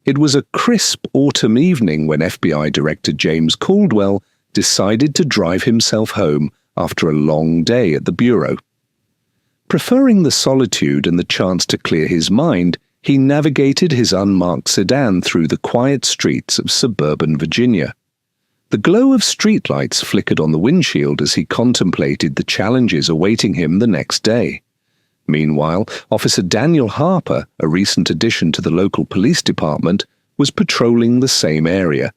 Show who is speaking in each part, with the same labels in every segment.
Speaker 1: It was a crisp autumn evening when FBI Director James Caldwell decided to drive himself home after a long day at the Bureau. Preferring the solitude and the chance to clear his mind, he navigated his unmarked sedan through the quiet streets of suburban Virginia. The glow of streetlights flickered on the windshield as he contemplated the challenges awaiting him the next day. Meanwhile, Officer Daniel Harper, a recent addition to the local police department, was patrolling the same area.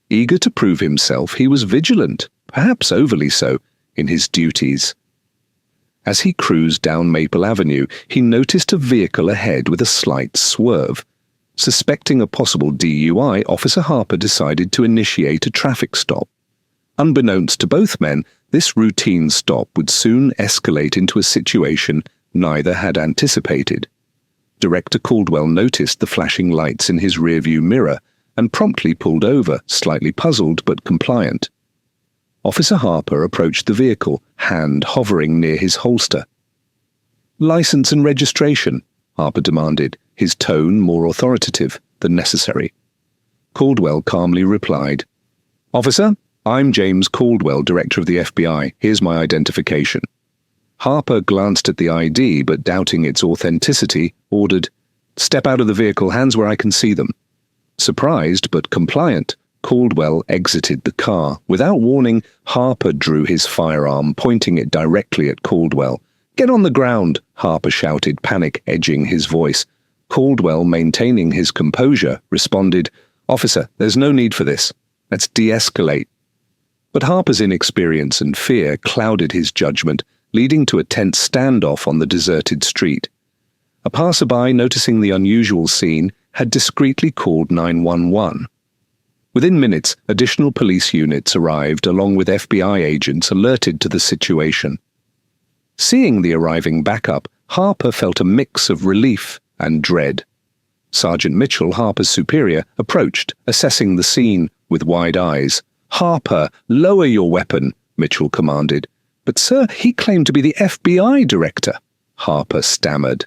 Speaker 1: Eager to prove himself, he was vigilant, perhaps overly so, in his duties. As he cruised down Maple Avenue, he noticed a vehicle ahead with a slight swerve. Suspecting a possible DUI, Officer Harper decided to initiate a traffic stop. Unbeknownst to both men, this routine stop would soon escalate into a situation neither had anticipated. Director Caldwell noticed the flashing lights in his rearview mirror and promptly pulled over, slightly puzzled but compliant. Officer Harper approached the vehicle, hand hovering near his holster. "License and registration," Harper demanded, his tone more authoritative than necessary. Caldwell calmly replied, "Officer, I'm James Caldwell, Director of the FBI. Here's my identification." Harper glanced at the ID, but doubting its authenticity, ordered, "Step out of the vehicle, hands where I can see them." Surprised but compliant, Caldwell exited the car. Without warning, Harper drew his firearm, pointing it directly at Caldwell. "Get on the ground," Harper shouted, panic edging his voice. Caldwell, maintaining his composure, responded, "Officer, there's no need for this. Let's de-escalate." But Harper's inexperience and fear clouded his judgment, leading to a tense standoff on the deserted street. A passerby, noticing the unusual scene, had discreetly called 911. Within minutes, additional police units arrived along with FBI agents alerted to the situation. Seeing the arriving backup, Harper felt a mix of relief and dread. Sergeant Mitchell, Harper's superior, approached, assessing the scene with wide eyes. "Harper, lower your weapon," Mitchell commanded. "But sir, he claimed to be the FBI director," Harper stammered.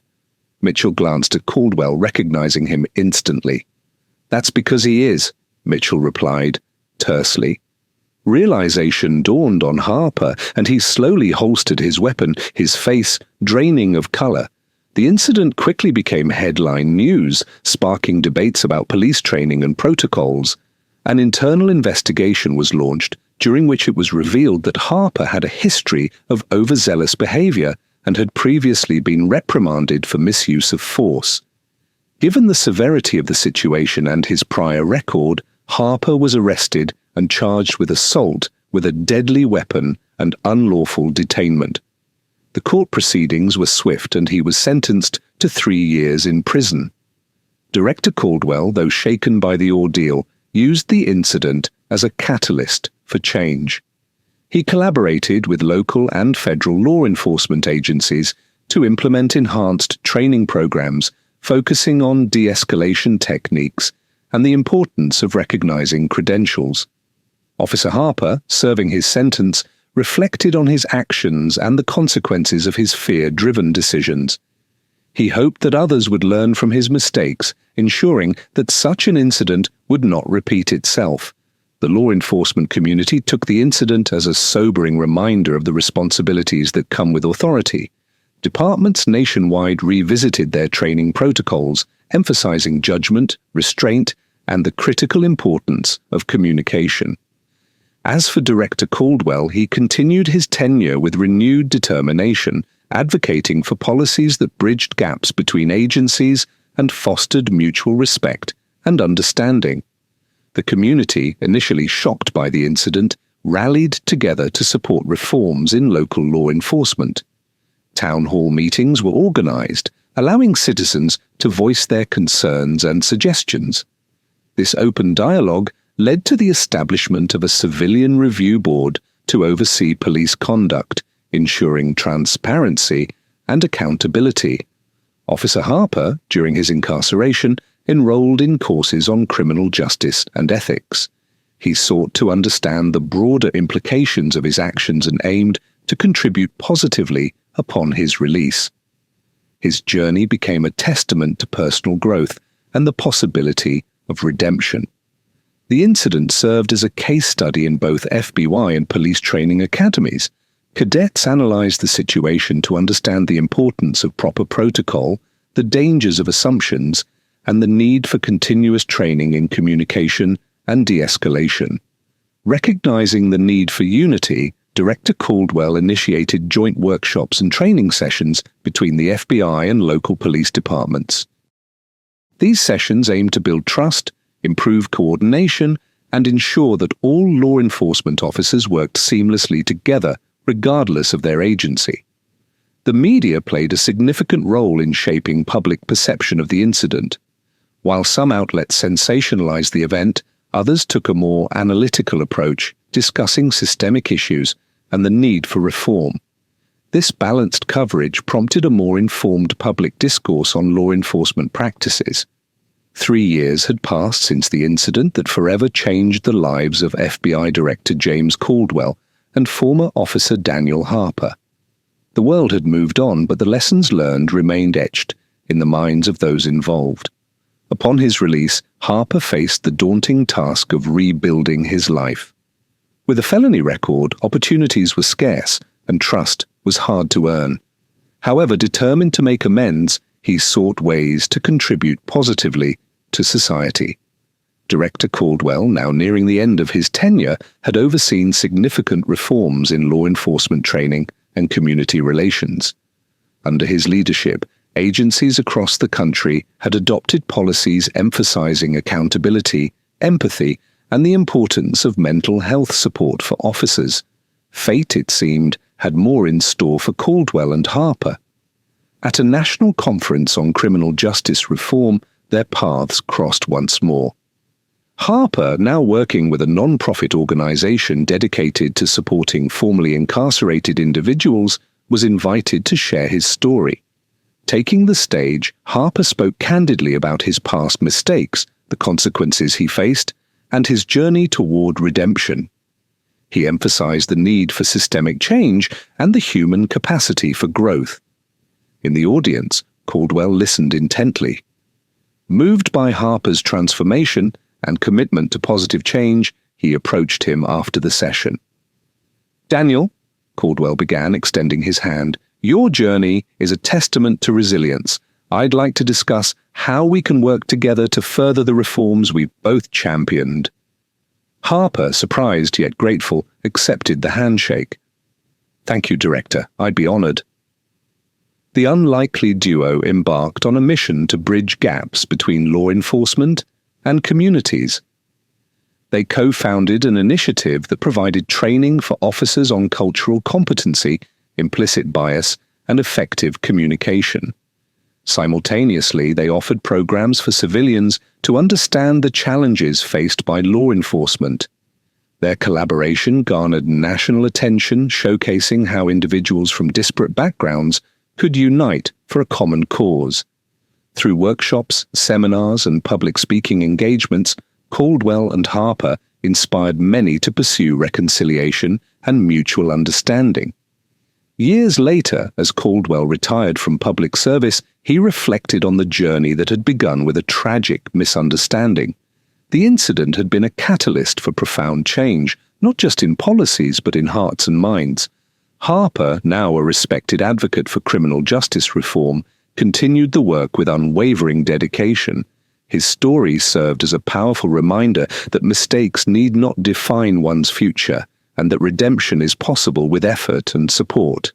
Speaker 1: Mitchell glanced at Caldwell, recognizing him instantly. "That's because he is," Mitchell replied, tersely. Realization dawned on Harper, and he slowly holstered his weapon, his face draining of color. The incident quickly became headline news, sparking debates about police training and protocols. An internal investigation was launched, during which it was revealed that Harper had a history of overzealous behavior and had previously been reprimanded for misuse of force. Given the severity of the situation and his prior record, Harper was arrested and charged with assault with a deadly weapon and unlawful detainment. The court proceedings were swift and he was sentenced to 3 years in prison. Director Caldwell, though shaken by the ordeal, used the incident as a catalyst for change. He collaborated with local and federal law enforcement agencies to implement enhanced training programs focusing on de-escalation techniques and the importance of recognizing credentials. Officer Harper, serving his sentence, reflected on his actions and the consequences of his fear-driven decisions. He hoped that others would learn from his mistakes, ensuring that such an incident would not repeat itself. The law enforcement community took the incident as a sobering reminder of the responsibilities that come with authority. Departments nationwide revisited their training protocols, emphasizing judgment, restraint, and the critical importance of communication. As for Director Caldwell, he continued his tenure with renewed determination, advocating for policies that bridged gaps between agencies and fostered mutual respect and understanding. The community, initially shocked by the incident, rallied together to support reforms in local law enforcement. Town hall meetings were organized, allowing citizens to voice their concerns and suggestions. This open dialogue led to the establishment of a civilian review board to oversee police conduct, ensuring transparency and accountability. Officer Harper, during his incarceration, enrolled in courses on criminal justice and ethics. He sought to understand the broader implications of his actions and aimed to contribute positively upon his release. His journey became a testament to personal growth and the possibility of redemption. The incident served as a case study in both FBI and police training academies. Cadets analyzed the situation to understand the importance of proper protocol, the dangers of assumptions, and the need for continuous training in communication and de-escalation. Recognizing the need for unity, Director Caldwell initiated joint workshops and training sessions between the FBI and local police departments. These sessions aimed to build trust, improve coordination, and ensure that all law enforcement officers worked seamlessly together, regardless of their agency. The media played a significant role in shaping public perception of the incident. While some outlets sensationalized the event, others took a more analytical approach, discussing systemic issues and the need for reform. This balanced coverage prompted a more informed public discourse on law enforcement practices. 3 years had passed since the incident that forever changed the lives of FBI Director James Caldwell and former Officer Daniel Harper. The world had moved on, but the lessons learned remained etched in the minds of those involved. Upon his release, Harper faced the daunting task of rebuilding his life. With a felony record, opportunities were scarce and trust was hard to earn. However, determined to make amends, he sought ways to contribute positively to society. Director Caldwell, now nearing the end of his tenure, had overseen significant reforms in law enforcement training and community relations. Under his leadership, agencies across the country had adopted policies emphasizing accountability, empathy, and the importance of mental health support for officers. Fate, it seemed, had more in store for Caldwell and Harper. At a national conference on criminal justice reform, their paths crossed once more. Harper, now working with a non-profit organization dedicated to supporting formerly incarcerated individuals, was invited to share his story. Taking the stage, Harper spoke candidly about his past mistakes, the consequences he faced, and his journey toward redemption. He emphasized the need for systemic change and the human capacity for growth. In the audience, Caldwell listened intently. Moved by Harper's transformation and commitment to positive change, he approached him after the session. "Daniel," Caldwell began, extending his hand, "your journey is a testament to resilience. I'd like to discuss how we can work together to further the reforms we've both championed." Harper, surprised yet grateful, accepted the handshake. "Thank you, Director. I'd be honored." The unlikely duo embarked on a mission to bridge gaps between law enforcement and communities. They co-founded an initiative that provided training for officers on cultural competency, implicit bias, and effective communication. Simultaneously, they offered programs for civilians to understand the challenges faced by law enforcement. Their collaboration garnered national attention, showcasing how individuals from disparate backgrounds could unite for a common cause. Through workshops, seminars, and public speaking engagements, Caldwell and Harper inspired many to pursue reconciliation and mutual understanding. Years later, as Caldwell retired from public service, he reflected on the journey that had begun with a tragic misunderstanding. The incident had been a catalyst for profound change, not just in policies but in hearts and minds. Harper, now a respected advocate for criminal justice reform, continued the work with unwavering dedication. His story served as a powerful reminder that mistakes need not define one's future, and that redemption is possible with effort and support.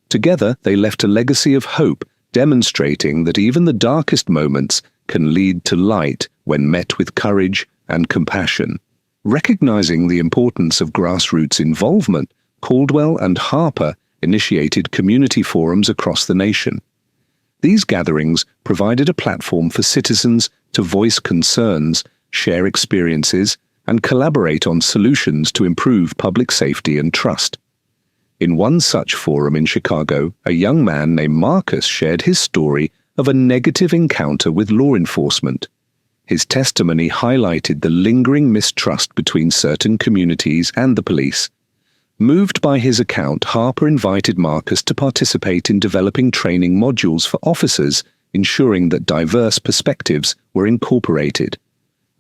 Speaker 1: Together, they left a legacy of hope, demonstrating that even the darkest moments can lead to light when met with courage and compassion. Recognizing the importance of grassroots involvement, Caldwell and Harper initiated community forums across the nation. These gatherings provided a platform for citizens to voice concerns, share experiences, and collaborate on solutions to improve public safety and trust. In one such forum in Chicago, a young man named Marcus shared his story of a negative encounter with law enforcement. His testimony highlighted the lingering mistrust between certain communities and the police. Moved by his account, Harper invited Marcus to participate in developing training modules for officers, ensuring that diverse perspectives were incorporated.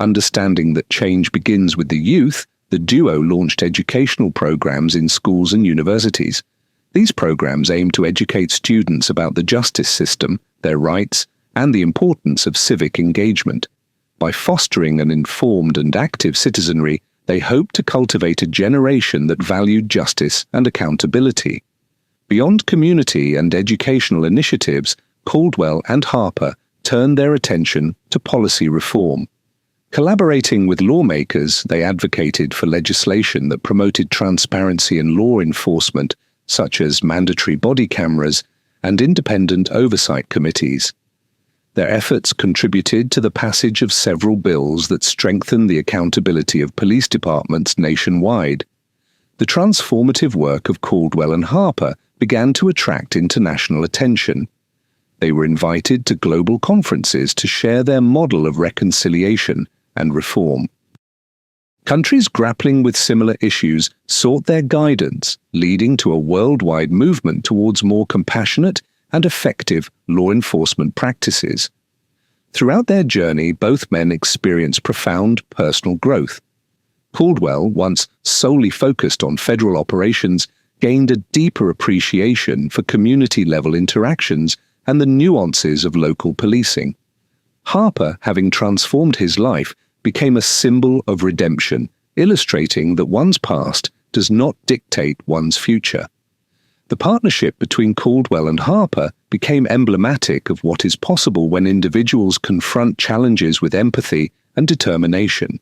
Speaker 1: Understanding that change begins with the youth, the duo launched educational programs in schools and universities. These programs aim to educate students about the justice system, their rights, and the importance of civic engagement. By fostering an informed and active citizenry, they hope to cultivate a generation that valued justice and accountability. Beyond community and educational initiatives, Caldwell and Harper turned their attention to policy reform. Collaborating with lawmakers, they advocated for legislation that promoted transparency in law enforcement, such as mandatory body cameras and independent oversight committees. Their efforts contributed to the passage of several bills that strengthen the accountability of police departments nationwide. The transformative work of Caldwell and Harper began to attract international attention. They were invited to global conferences to share their model of reconciliation and reform. Countries grappling with similar issues sought their guidance, leading to a worldwide movement towards more compassionate and effective law enforcement practices. Throughout their journey, both men experienced profound personal growth. Caldwell, once solely focused on federal operations, gained a deeper appreciation for community-level interactions and the nuances of local policing. Harper, having transformed his life, became a symbol of redemption, illustrating that one's past does not dictate one's future. The partnership between Caldwell and Harper became emblematic of what is possible when individuals confront challenges with empathy and determination.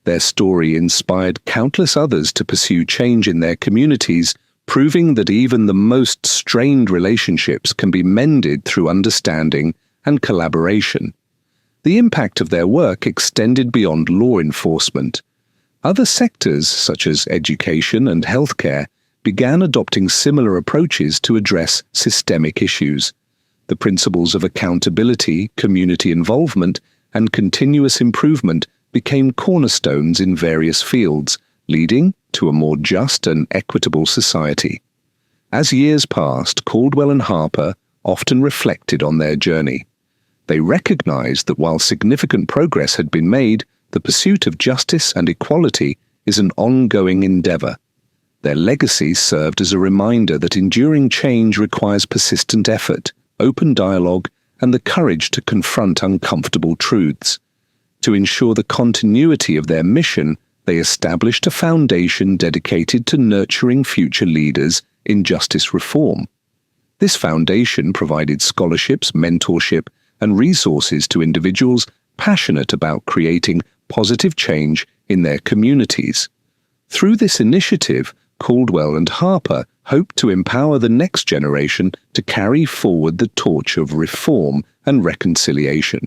Speaker 1: Their story inspired countless others to pursue change in their communities, proving that even the most strained relationships can be mended through understanding and collaboration. The impact of their work extended beyond law enforcement. Other sectors, such as education and healthcare, began adopting similar approaches to address systemic issues. The principles of accountability, community involvement, and continuous improvement became cornerstones in various fields, leading to a more just and equitable society. As years passed, Caldwell and Harper often reflected on their journey. They recognized that while significant progress had been made, the pursuit of justice and equality is an ongoing endeavor. Their legacy served as a reminder that enduring change requires persistent effort, open dialogue, and the courage to confront uncomfortable truths. To ensure the continuity of their mission, they established a foundation dedicated to nurturing future leaders in justice reform. This foundation provided scholarships, mentorship, and resources to individuals passionate about creating positive change in their communities. Through this initiative, Caldwell and Harper hope to empower the next generation to carry forward the torch of reform and reconciliation.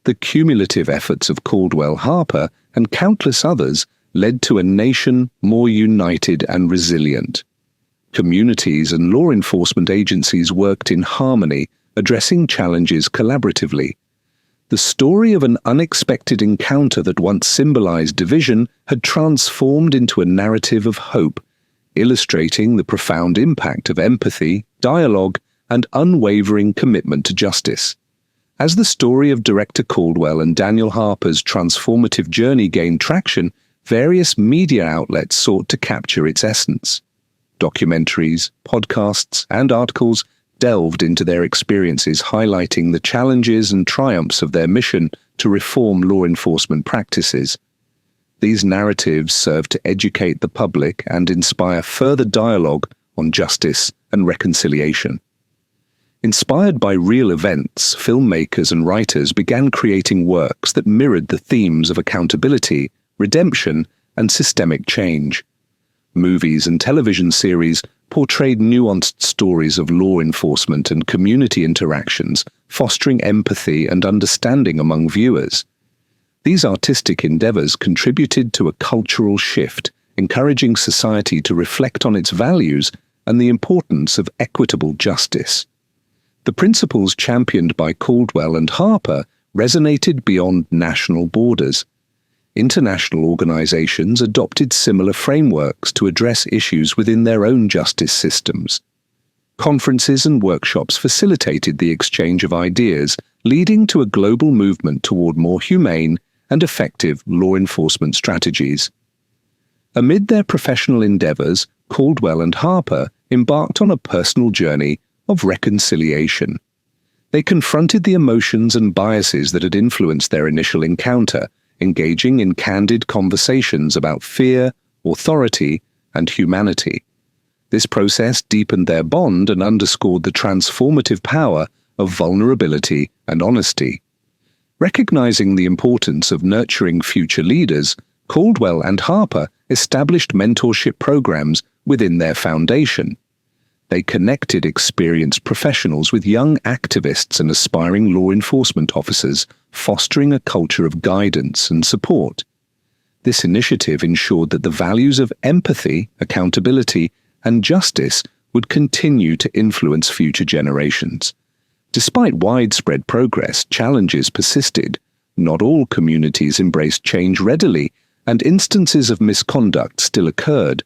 Speaker 1: The cumulative efforts of Caldwell, Harper, and countless others led to a nation more united and resilient. Communities and law enforcement agencies worked in harmony, addressing challenges collaboratively. The story of an unexpected encounter that once symbolized division had transformed into a narrative of hope, illustrating the profound impact of empathy, dialogue, and unwavering commitment to justice. As the story of director Caldwell and Daniel Harper's transformative journey gained traction, various media outlets sought to capture its essence. Documentaries, podcasts, and articles delved into their experiences, highlighting the challenges and triumphs of their mission to reform law enforcement practices. These narratives serve to educate the public and inspire further dialogue on justice and reconciliation. Inspired by real events, filmmakers and writers began creating works that mirrored the themes of accountability, redemption, and systemic change. Movies and television series portrayed nuanced stories of law enforcement and community interactions, fostering empathy and understanding among viewers. These artistic endeavors contributed to a cultural shift, encouraging society to reflect on its values and the importance of equitable justice. The principles championed by Caldwell and Harper resonated beyond national borders. International organizations adopted similar frameworks to address issues within their own justice systems. Conferences and workshops facilitated the exchange of ideas, leading to a global movement toward more humane and effective law enforcement strategies. Amid their professional endeavors, Caldwell and Harper embarked on a personal journey of reconciliation. They confronted the emotions and biases that had influenced their initial encounter, engaging in candid conversations about fear, authority, and humanity. This process deepened their bond and underscored the transformative power of vulnerability and honesty. Recognizing the importance of nurturing future leaders, Caldwell and Harper established mentorship programs within their foundation. They connected experienced professionals with young activists and aspiring law enforcement officers, fostering a culture of guidance and support. This initiative ensured that the values of empathy, accountability, and justice would continue to influence future generations. Despite widespread progress, challenges persisted. Not all communities embraced change readily, and instances of misconduct still occurred.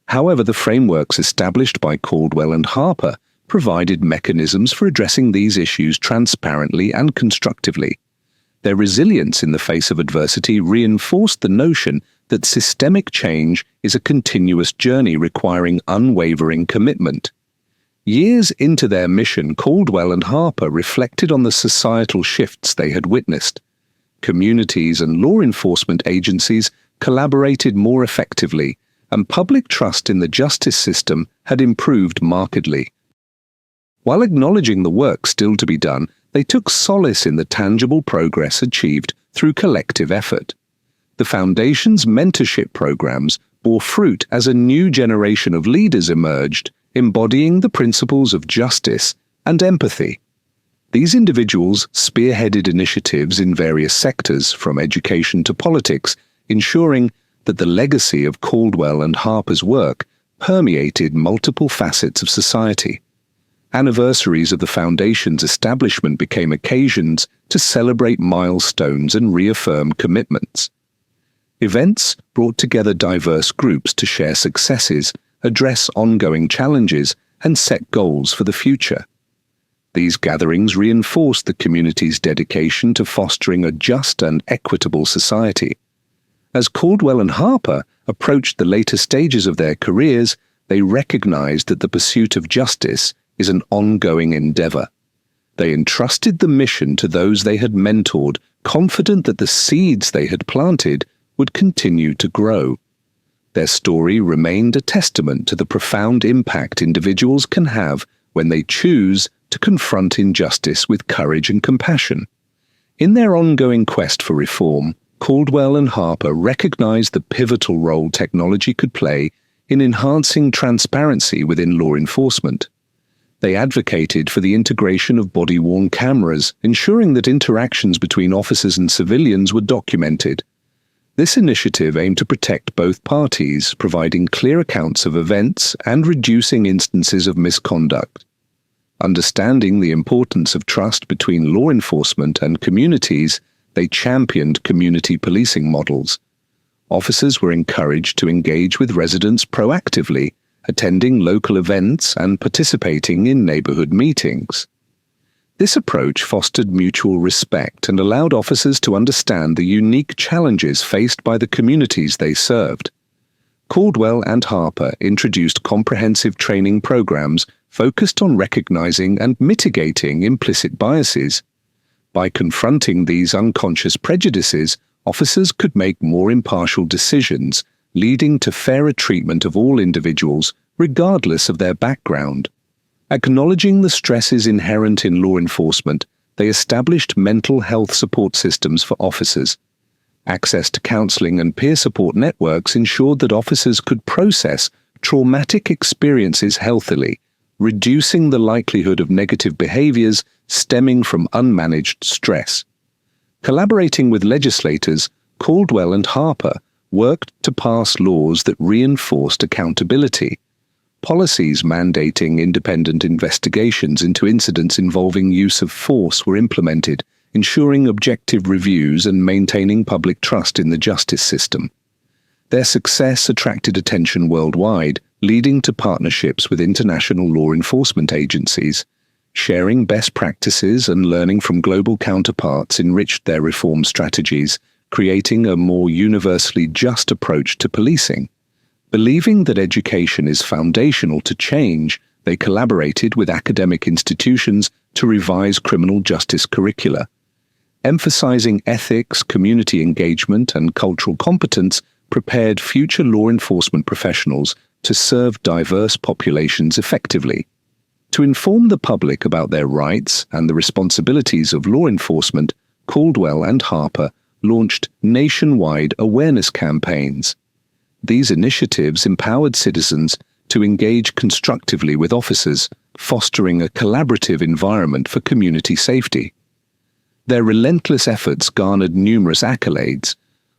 Speaker 1: However, the frameworks established by Caldwell and Harper provided mechanisms for addressing these issues transparently and constructively. Their resilience in the face of adversity reinforced the notion that systemic change is a continuous journey requiring unwavering commitment. Years into their mission, Caldwell and Harper reflected on the societal shifts they had witnessed. Communities and law enforcement agencies collaborated more effectively, and public trust in the justice system had improved markedly. While acknowledging the work still to be done, they took solace in the tangible progress achieved through collective effort. The Foundation's mentorship programs bore fruit as a new generation of leaders emerged, embodying the principles of justice and empathy. These individuals spearheaded initiatives in various sectors, from education to politics, ensuring that the legacy of Caldwell and Harper's work permeated multiple facets of society. Anniversaries of the Foundation's establishment became occasions to celebrate milestones and reaffirm commitments. Events brought together diverse groups to share successes, address ongoing challenges, and set goals for the future. These gatherings reinforced the community's dedication to fostering a just and equitable society. As Caldwell and Harper approached the later stages of their careers, they recognized that the pursuit of justice is an ongoing endeavor. They entrusted the mission to those they had mentored, confident that the seeds they had planted would continue to grow. Their story remained a testament to the profound impact individuals can have when they choose to confront injustice with courage and compassion. In their ongoing quest for reform, Caldwell and Harper recognized the pivotal role technology could play in enhancing transparency within law enforcement. They advocated for the integration of body-worn cameras, ensuring that interactions between officers and civilians were documented. This initiative aimed to protect both parties, providing clear accounts of events and reducing instances of misconduct. Understanding the importance of trust between law enforcement and communities, they championed community policing models. Officers were encouraged to engage with residents proactively, attending local events and participating in neighborhood meetings. This approach fostered mutual respect and allowed officers to understand the unique challenges faced by the communities they served. Caldwell and Harper introduced comprehensive training programs focused on recognizing and mitigating implicit biases. By confronting these unconscious prejudices, officers could make more impartial decisions, leading to fairer treatment of all individuals, regardless of their background. Acknowledging the stresses inherent in law enforcement, they established mental health support systems for officers. Access to counseling and peer support networks ensured that officers could process traumatic experiences healthily, reducing the likelihood of negative behaviors stemming from unmanaged stress. Collaborating with legislators, Caldwell and Harper worked to pass laws that reinforced accountability. Policies mandating independent investigations into incidents involving use of force were implemented, ensuring objective reviews and maintaining public trust in the justice system. Their success attracted attention worldwide, leading to partnerships with international law enforcement agencies. Sharing best practices and learning from global counterparts enriched their reform strategies, creating a more universally just approach to policing. Believing that education is foundational to change, they collaborated with academic institutions to revise criminal justice curricula. Emphasizing ethics, community engagement, and cultural competence prepared future law enforcement professionals to serve diverse populations effectively. To inform the public about their rights and the responsibilities of law enforcement, Caldwell and Harper launched nationwide awareness campaigns. These initiatives empowered citizens to engage constructively with officers, fostering a collaborative environment for community safety. Their relentless efforts garnered numerous accolades.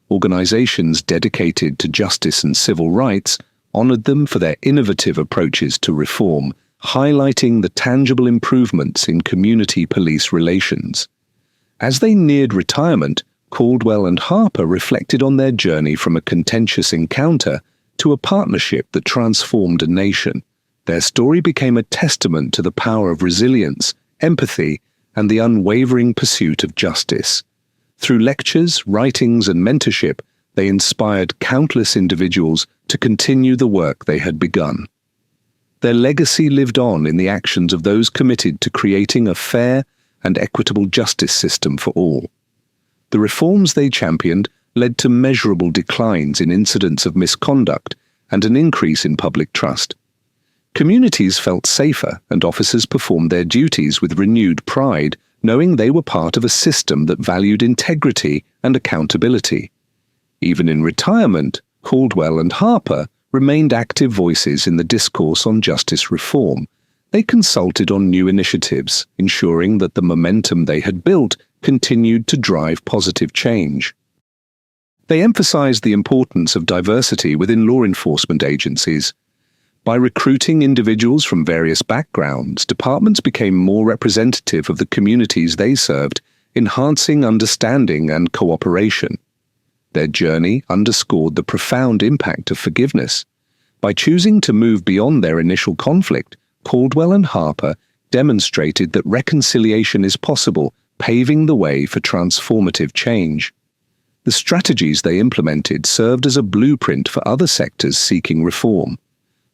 Speaker 1: Organizations dedicated to justice and civil rights honored them for their innovative approaches to reform, highlighting the tangible improvements in community police relations. As they neared retirement, Caldwell and Harper reflected on their journey from a contentious encounter to a partnership that transformed a nation. Their story became a testament to the power of resilience, empathy, and the unwavering pursuit of justice. Through lectures, writings, and mentorship, they inspired countless individuals to continue the work they had begun. Their legacy lived on in the actions of those committed to creating a fair and equitable justice system for all. The reforms they championed led to measurable declines in incidents of misconduct and an increase in public trust. Communities felt safer, and officers performed their duties with renewed pride, knowing they were part of a system that valued integrity and accountability. Even in retirement, Caldwell and Harper remained active voices in the discourse on justice reform. They consulted on new initiatives, ensuring that the momentum they had built continued to drive positive change. They emphasized the importance of diversity within law enforcement agencies. By recruiting individuals from various backgrounds, departments became more representative of the communities they served, enhancing understanding and cooperation. Their journey underscored the profound impact of forgiveness. By choosing to move beyond their initial conflict, Caldwell and Harper demonstrated that reconciliation is possible, paving the way for transformative change. The strategies they implemented served as a blueprint for other sectors seeking reform.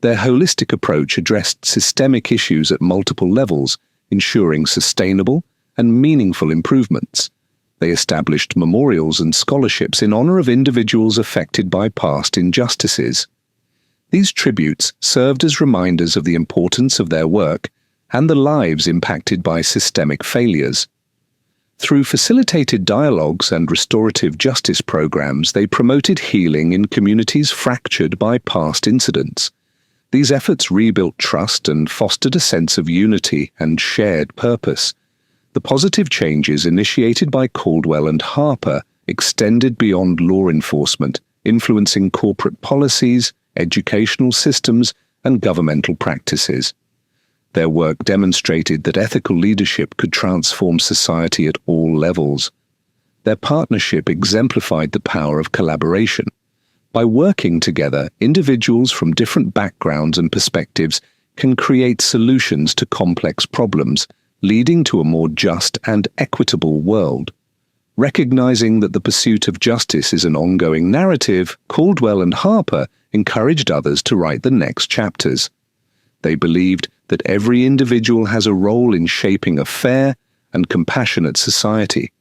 Speaker 1: Their holistic approach addressed systemic issues at multiple levels, ensuring sustainable and meaningful improvements. They established memorials and scholarships in honor of individuals affected by past injustices. These tributes served as reminders of the importance of their work and the lives impacted by systemic failures. Through facilitated dialogues and restorative justice programs, they promoted healing in communities fractured by past incidents. These efforts rebuilt trust and fostered a sense of unity and shared purpose. The positive changes initiated by Caldwell and Harper extended beyond law enforcement, influencing corporate policies, educational systems, and governmental practices. Their work demonstrated that ethical leadership could transform society at all levels. Their partnership exemplified the power of collaboration. By working together, individuals from different backgrounds and perspectives can create solutions to complex problems, leading to a more just and equitable world. Recognizing that the pursuit of justice is an ongoing narrative, Caldwell and Harper encouraged others to write the next chapters. They believed that every individual has a role in shaping a fair and compassionate society.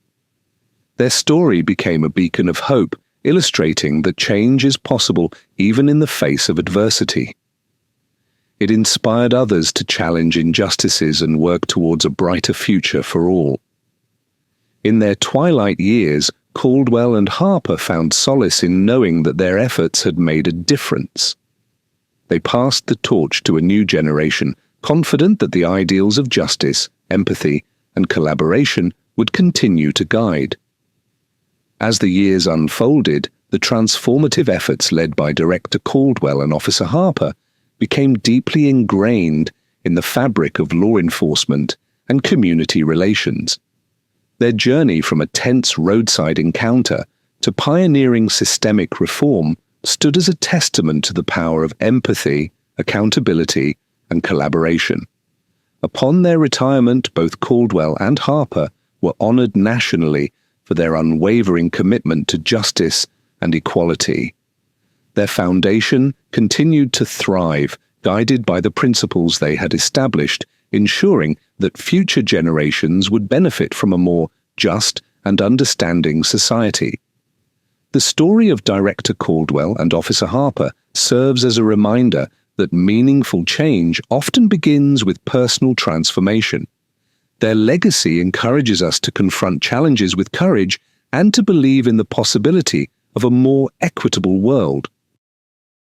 Speaker 1: Their story became a beacon of hope, illustrating that change is possible even in the face of adversity. It inspired others to challenge injustices and work towards a brighter future for all. In their twilight years, Caldwell and Harper found solace in knowing that their efforts had made a difference. They passed the torch to a new generation, confident that the ideals of justice, empathy, and collaboration would continue to guide. As the years unfolded, the transformative efforts led by Director Caldwell and Officer Harper became deeply ingrained in the fabric of law enforcement and community relations. Their journey from a tense roadside encounter to pioneering systemic reform stood as a testament to the power of empathy, accountability, and collaboration. Upon their retirement, both Caldwell and Harper were honored nationally for their unwavering commitment to justice and equality. Their foundation continued to thrive, guided by the principles they had established, ensuring that future generations would benefit from a more just and understanding society. The story of Director Caldwell and Officer Harper serves as a reminder that meaningful change often begins with personal transformation. Their legacy encourages us to confront challenges with courage and to believe in the possibility of a more equitable world.